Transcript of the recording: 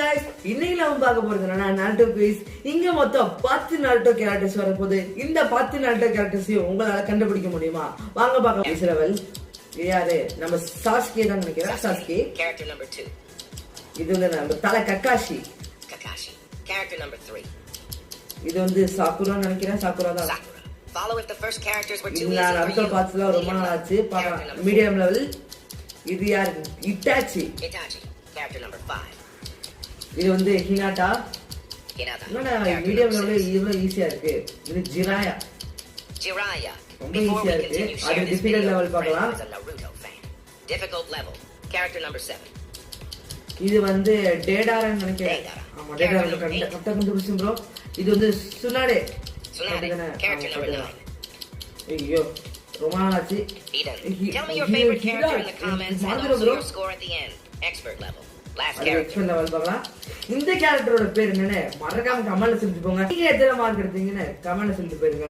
guys, இன்னைக்கு நாம பார்க்க போறது என்னன்னா நாருட்டோ குயிஸ். இங்க மொத்தம் 10 நாருட்டோ கேரக்டர்ஸ் வரப்போகுது. இந்த 10 நாருட்டோ கேரக்டர்ஸையும் உங்களால கண்டுபிடிக்க முடியுமா? வாங்க பார்க்கலாம். ஃபர்ஸ்ட் லெவல் யாரு? நம்ம சாஸ்கே தான் நினைக்கிறேன். Sasuke character number 2. இது வந்து நம்ம தல கக்காஷி கேரக்டர் நம்பர் 3. இது வந்து சாக்குரா நினைக்கிறேன். சாக்குரா தான். Follow if the first characters were too easy. நான் நாருட்டோ பார்ட்ஸ்ல ரொம்ப நாள் ஆச்சு. மீடியம் லெவல் இது யாரு? Itachi character number 5. இது வந்து ஹினாட்டா. என்னடா மீடியம் லெவல்ல இவ்வளவு ஈஸியா இருக்கு. இது ஜிராயா ரொம்ப ஈஸியா இருக்கு. அது டிஃபிகல்ட் லெவல் பார்க்கலாம். Difficult level character number 7. இது வந்து டேடாரன் நினைக்கிறேன். ஆமா டேடாரன் கரெக்ட்டா கண்டுபிடிச்சேன் ப்ரோ. இது வந்து சுனாடே கேரக்டர் நம்பர் 9. ஐயோ ரொம்ப நாள் ஆச்சு. Tell me your favorite character in the comments and also your score at the end. Expert level. Last character. இந்த கேரக்டரோட பேர் என்னன்னு மறக்காம கமெண்ட்ல சொல்லிட்டு போங்க. நீங்க எத்தனை மார்க் எடுத்தீங்கன்னு கமெண்ட்ல சொல்லிட்டு போயிருங்க.